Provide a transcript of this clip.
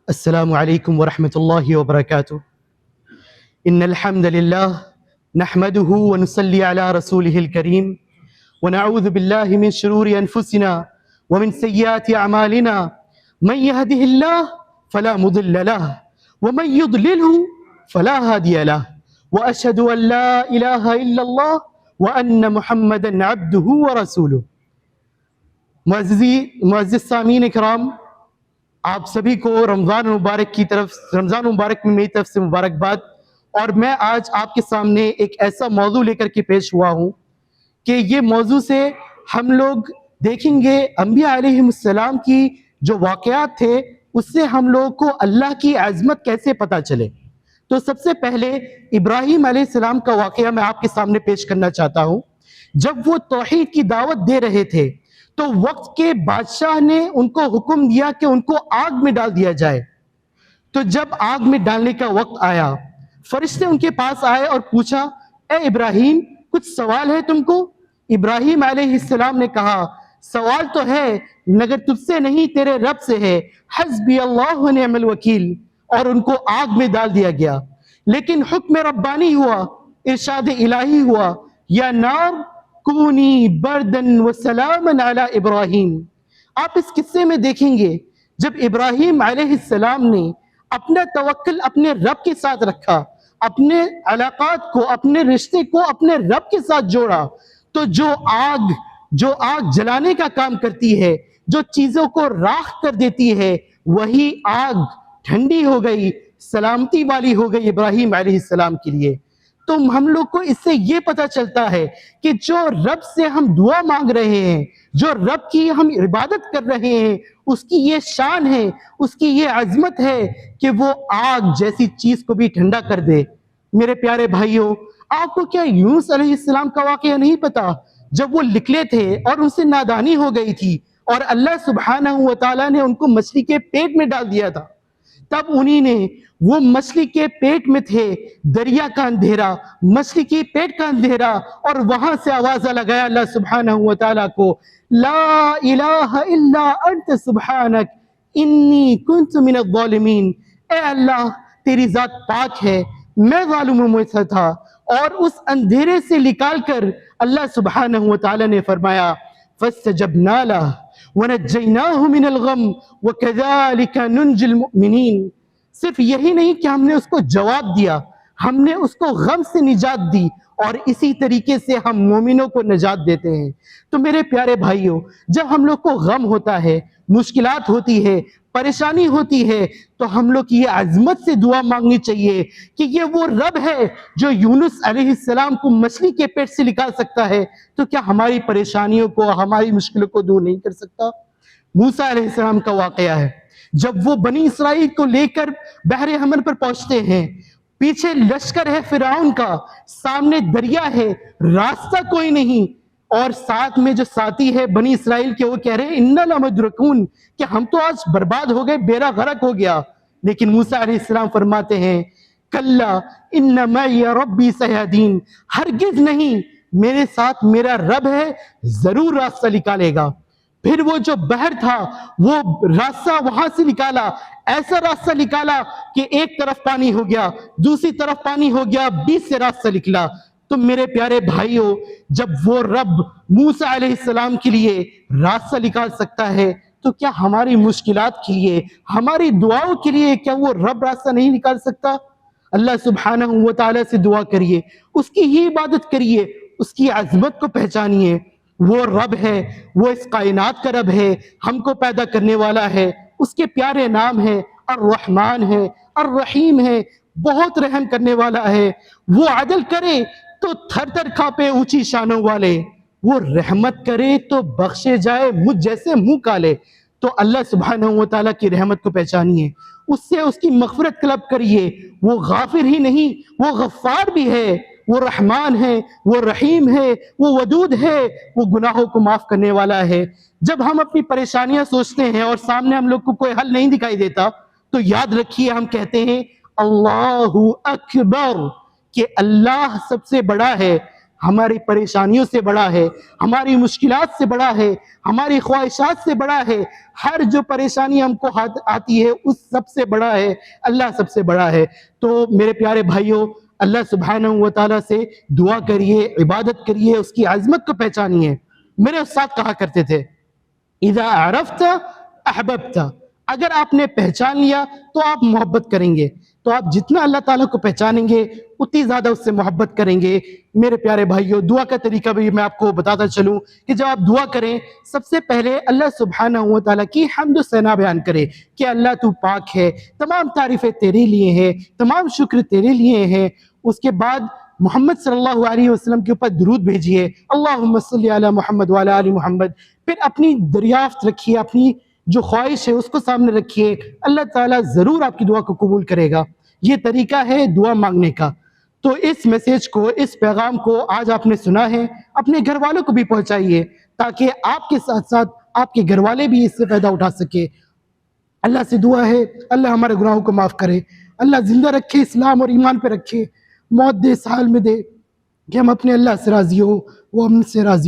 السلام علیکم ورحمۃ اللہ وبرکاتہ۔ ان الحمد للہ نحمده ونصلی علی رسولہ الکریم ونعوذ باللہ من شرور انفسنا ومن سیئات اعمالنا من يهده اللہ فلا مضل له ومن يضلله فلا هادی له واشهد ان لا الہ الا اللہ وان محمدا عبدہ ورسولہ۔ معزز سامعین کرام، آپ سبھی کو رمضان مبارک میں میری طرف سے مبارکباد۔ اور میں آج آپ کے سامنے ایک ایسا موضوع لے کر کے پیش ہوا ہوں کہ یہ موضوع سے ہم لوگ دیکھیں گے انبیاء علیہ السلام کی جو واقعات تھے اس سے ہم لوگوں کو اللہ کی عظمت کیسے پتہ چلے۔ تو سب سے پہلے ابراہیم علیہ السلام کا واقعہ میں آپ کے سامنے پیش کرنا چاہتا ہوں۔ جب وہ توحید کی دعوت دے رہے تھے تو وقت کے بادشاہ نے ان کو حکم دیا کہ ان کو آگ میں ڈال دیا جائے۔ تو جب آگ میں ڈالنے کا وقت آیا، فرشتے ان کے پاس آئے اور پوچھا، اے ابراہیم کچھ سوال ہے تم کو؟ ابراہیم علیہ السلام نے کہا، سوال تو ہے مگر تجھ سے نہیں تیرے رب سے ہے، حسبی اللہ و نعم الوکیل۔ اور ان کو آگ میں ڈال دیا گیا۔ لیکن حکم ربانی ہوا، ارشاد الہی ہوا، یا نار کونی بردن و سلامن علی ابراہیم۔ آپ اس قصے میں دیکھیں گے جب ابراہیم علیہ السلام نے اپنا توکل اپنے رب کے ساتھ رکھا، اپنے علاقات کو، اپنے رشتے کو اپنے رب کے ساتھ جوڑا، تو جو آگ جلانے کا کام کرتی ہے، جو چیزوں کو راکھ کر دیتی ہے، وہی آگ ٹھنڈی ہو گئی، سلامتی والی ہو گئی ابراہیم علیہ السلام کے لیے۔ تو ہم لوگ کو اس سے یہ پتہ چلتا ہے کہ جو رب سے ہم دعا مانگ رہے ہیں، جو رب کی ہم عبادت کر رہے ہیں، اس کی یہ شان ہے، اس کی یہ عظمت ہے کہ وہ آگ جیسی چیز کو بھی ٹھنڈا کر دے۔ میرے پیارے بھائیوں، آپ کو کیا یونس علیہ السلام کا واقعہ نہیں پتا؟ جب وہ نکلے تھے اور ان سے نادانی ہو گئی تھی اور اللہ سبحانہ و تعالیٰ نے ان کو مچھلی کے پیٹ میں ڈال دیا تھا، تب انہی نے وہ مچھلی کے پیٹ میں تھے، دریا کا اندھیرا، مچھلی کے پیٹ کا اندھیرا، اور وہاں سے آوازہ لگایا اللہ سبحانہ و تعالیٰ کو، لا الہ الا انت سبحانک انی کنت من الظالمین۔ اے اللہ تیری ذات پاک ہے، میں ظالموں میں سے تھا۔ اور اس اندھیرے سے نکال کر اللہ سبحانہ و تعالیٰ نے فرمایا، فاستجبنا لہ وَنَجَّيْنَاهُ مِنَ الْغَمِّ وَكَذَلِكَ نُنْجِي الْمُؤْمِنِينَ۔ صرف یہی نہیں کہ ہم نے اس کو جواب دیا، ہم نے اس کو غم سے نجات دی، اور اسی طریقے سے ہم مومنوں کو نجات دیتے ہیں۔ تو میرے پیارے بھائیوں، جب ہم لوگ کو غم ہوتا ہے، مشکلات ہوتی ہے، پریشانی ہوتی ہے، تو ہم لوگ کی یہ عظمت سے دعا مانگنی چاہیے کہ یہ وہ رب ہے جو یونس علیہ السلام کو مچھلی کے پیٹ سے نکال سکتا ہے، تو کیا ہماری پریشانیوں کو، ہماری مشکلوں کو دور نہیں کر سکتا؟ موسیٰ علیہ السلام کا واقعہ ہے، جب وہ بنی اسرائیل کو لے کر بحر حمر پر پہنچتے ہیں، پیچھے لشکر ہے فرعون کا، سامنے دریا ہے، راستہ کوئی نہیں، اور ساتھ میں جو ساتھی ہے بنی اسرائیل کے، وہ کہہ رہے ہیں اِنَّا لَمُدْرَكُونَ کہ ہم تو آج برباد ہو گئے، بیڑا غرق ہو گیا۔ لیکن موسیٰ علیہ السلام فرماتے ہیں، کَلَّا إِنَّ مَعِیَ رَبِّی سَیَہْدِینِ، ہرگز نہیں، میرے ساتھ میرا رب ہے، ضرور راستہ نکالے گا۔ پھر وہ جو بحر تھا، وہ راستہ وہاں سے نکالا، ایسا راستہ نکالا کہ ایک طرف پانی ہو گیا، دوسری طرف پانی ہو گیا، بیچ سے راستہ نکلا۔ تو میرے پیارے بھائیوں، جب وہ رب موسیٰ علیہ السلام کے لیے راستہ نکال سکتا ہے، تو کیا ہماری مشکلات کے لیے، ہماری دعاؤں کے لیے کیا وہ رب راستہ نہیں نکال سکتا؟ اللہ سبحانہ و تعالیٰ سے دعا کریے، اس کی ہی عبادت کریے، اس کی عظمت کو پہچانیے۔ وہ رب ہے، وہ اس کائنات کا رب ہے، ہم کو پیدا کرنے والا ہے، اس کے پیارے نام ہے، الرحمن ہے، الرحیم ہے، بہت رحم کرنے والا ہے۔ وہ عدل کرے تو تھر تھر کانپے اونچی شانوں والے، وہ رحمت کرے تو بخشے جائے مجھ جیسے منہ کالے۔ تو اللہ سبحانہ و تعالیٰ کی رحمت کو پہچانیے، اس سے اس کی مغفرت طلب کریے۔ وہ غافر ہی نہیں، وہ غفار بھی ہے، وہ رحمان ہے، وہ رحیم ہے، وہ ودود ہے، وہ گناہوں کو معاف کرنے والا ہے۔ جب ہم اپنی پریشانیاں سوچتے ہیں اور سامنے ہم لوگ کو کوئی حل نہیں دکھائی دیتا، تو یاد رکھیے ہم کہتے ہیں اللہ اکبر، کہ اللہ سب سے بڑا ہے۔ ہماری پریشانیوں سے بڑا ہے، ہماری مشکلات سے بڑا ہے، ہماری خواہشات سے بڑا ہے. ہر جو پریشانی ہم کو آتی ہے اس سب سے بڑا ہے اللہ، سب سے بڑا ہے. تو میرے پیارے بھائیوں، اللہ سبحانہ و تعالیٰ سے دعا کریے، عبادت کریے، اس کی عظمت کو پہچانیے. میرے استاد کہا کرتے تھے اذا عرفت احببت، اگر آپ نے پہچان لیا تو آپ محبت کریں گے. تو آپ جتنا اللہ تعالیٰ کو پہچانیں گے اتنی زیادہ اس سے محبت کریں گے. میرے پیارے بھائیوں، دعا کا طریقہ بھی میں آپ کو بتاتا چلوں کہ جب آپ دعا کریں سب سے پہلے اللہ سبحانہ و تعالیٰ کی حمد و ثنا بیان کرے کہ اللہ تو پاک ہے، تمام تعریفیں تیرے لیے ہیں، تمام شکر تیرے لیے ہیں. اس کے بعد محمد صلی اللہ علیہ وسلم کے اوپر درود بھیجیے، اللہم صلی علی محمد وعلی آل محمد. پھر اپنی دریافت رکھیے، اپنی جو خواہش ہے اس کو سامنے رکھیے، اللہ تعالیٰ ضرور آپ کی دعا کو قبول کرے گا. یہ طریقہ ہے دعا مانگنے کا. تو اس میسیج کو، اس پیغام کو آج آپ نے سنا ہے، اپنے گھر والوں کو بھی پہنچائیے تاکہ آپ کے ساتھ ساتھ آپ کے گھر والے بھی اس سے فائدہ اٹھا سکے. اللہ سے دعا ہے اللہ ہمارے گناہوں کو معاف کرے، اللہ زندہ رکھے، اسلام اور ایمان پہ رکھے، موت دے اس حال میں دے کہ ہم اپنے اللہ سے راضی ہوں، وہ ہم سے راضی